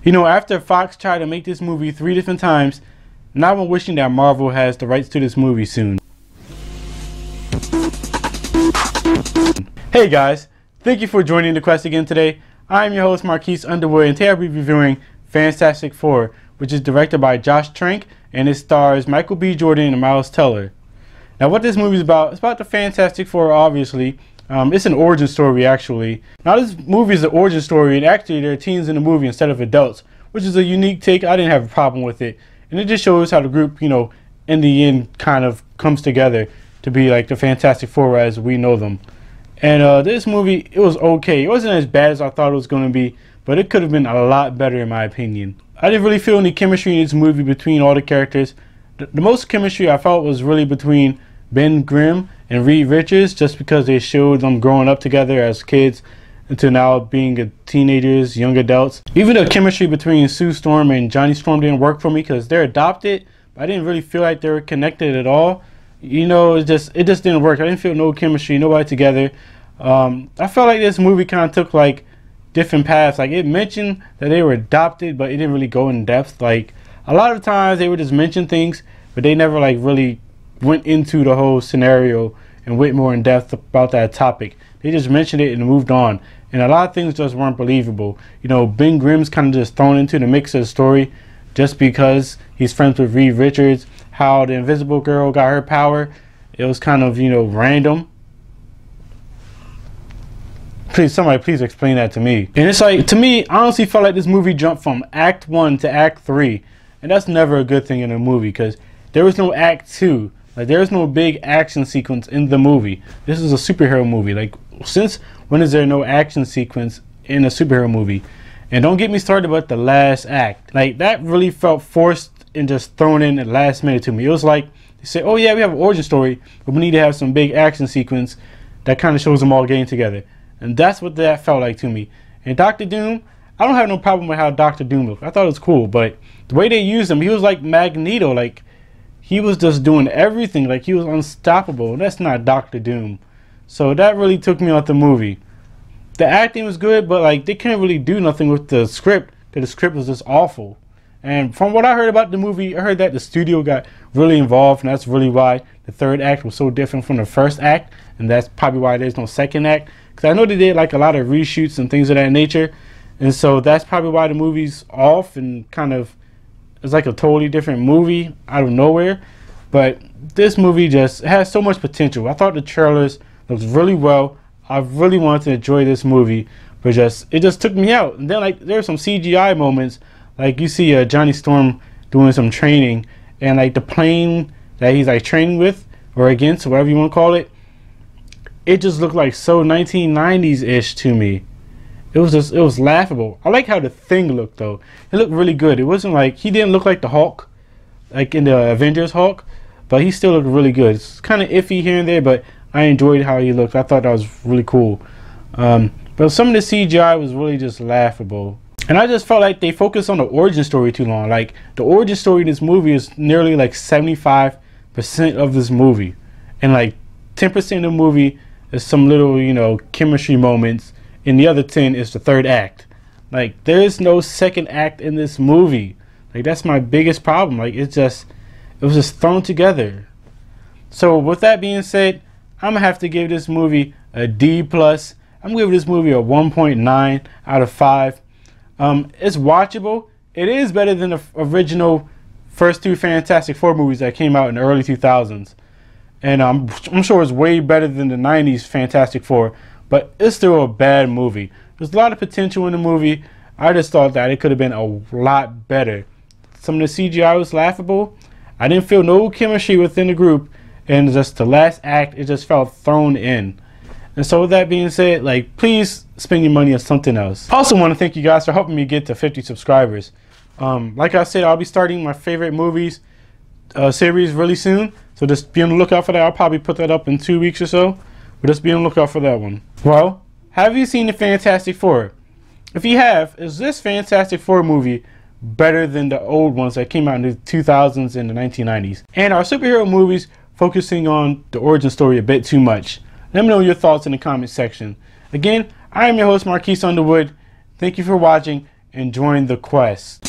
You know, after Fox tried to make this movie 3 different times, now I'm wishing that Marvel has the rights to this movie soon. Hey guys, thank you for joining the quest again today. I'm your host Marques Underwood, and today I'll be reviewing Fantastic Four, which is directed by Josh Trank and it stars Michael B. Jordan and Miles Teller. Now what this movie is about, it's about the Fantastic Four, obviously. It's an origin story actually. Now this movie is an origin story, and actually there are teens in the movie instead of adults, which is a unique take. I didn't have a problem with it. And it just shows how the group, you know, in the end kind of comes together to be like the Fantastic Four as we know them. And this movie, it was okay. It wasn't as bad as I thought it was going to be, but it could have been a lot better in my opinion. I didn't really feel any chemistry in this movie between all the characters. The most chemistry I felt was really between Ben Grimm and Reed Richards, just because they showed them growing up together as kids into now being teenagers, young adults. Even the chemistry between Sue Storm and Johnny Storm didn't work for me because they're adopted, but I didn't really feel like they were connected at all. You know, it just didn't work. I didn't feel no chemistry, nobody together. I felt like this movie kind of took like different paths. Like it mentioned that they were adopted, but it didn't really go in depth. Like a lot of times they would just mention things, but they never like really went into the whole scenario and went more in depth about that topic. They just mentioned it and moved on, and a lot of things just weren't believable. You know, Ben Grimm's kind of just thrown into the mix of the story just because he's friends with Reed Richards. How the Invisible Girl got her power, it was kind of, you know, random. Somebody please explain that to me. And it's like, to me, I honestly felt like this movie jumped from Act 1 to Act 3, and that's never a good thing in a movie because there was no Act 2. Like there's no big action sequence in the movie. This is a superhero movie. Like since when is there no action sequence in a superhero movie? And don't get me started about the last act. Like that really felt forced and just thrown in at the last minute to me. It was like they say, oh yeah, we have an origin story, but we need to have some big action sequence that kind of shows them all getting together. And that's what that felt like to me. And Dr. Doom, I don't have no problem with how Dr. Doom looked. I thought it was cool, but the way they used him, he was like Magneto. Like he was just doing everything. Like he was unstoppable. And that's not Dr. Doom. So that really took me out the movie. The acting was good, but like they couldn't really do nothing with the script because the script was just awful. And from what I heard about the movie, I heard that the studio got really involved, and that's really why the third act was so different from the first act, and that's probably why there's no second act. Because I know they did like a lot of reshoots and things of that nature, and so that's probably why the movie's off and kind of it's like a totally different movie out of nowhere. But this movie just has so much potential. I thought the trailers looked really well. I really wanted to enjoy this movie, but it just took me out. And then like there's some CGI moments. Like you see Johnny Storm doing some training, and like the plane that he's like training with or against, whatever you want to call it, it just looked like so 1990s-ish to me. It was laughable. I like how the Thing looked though. It looked really good. It wasn't like, he didn't look like the Hulk, like in the Avengers Hulk, but he still looked really good. It's kind of iffy here and there, but I enjoyed how he looked. I thought that was really cool. But some of the CGI was really just laughable. And I just felt like they focused on the origin story too long. Like the origin story in this movie is nearly like 75% of this movie, and like 10% of the movie is some little, you know, chemistry moments, and the other 10 is the third act. Like there is no second act in this movie. Like that's my biggest problem. Like it was just thrown together. So with that being said, I'm gonna have to give this movie a D+. I'm gonna give this movie a 1.9 out of 5. It's watchable. It is better than the original first two Fantastic Four movies that came out in the early 2000s. And I'm sure it's way better than the 90s Fantastic Four, but it's still a bad movie. There's a lot of potential in the movie. I just thought that it could have been a lot better. Some of the CGI was laughable. I didn't feel no chemistry within the group, and just the last act, it just felt thrown in. And so with that being said, like, please spend your money on something else. I also want to thank you guys for helping me get to 50 subscribers. Like I said, I'll be starting my favorite movies series really soon. So just be on the lookout for that. I'll probably put that up in 2 weeks or so. But just be on the lookout for that one. Well, have you seen the Fantastic Four? If you have, is this Fantastic Four movie better than the old ones that came out in the 2000s and the 1990s? And are superhero movies focusing on the origin story a bit too much? Let me know your thoughts in the comment section. Again, I am your host Marques Underwood. Thank you for watching, and join the quest.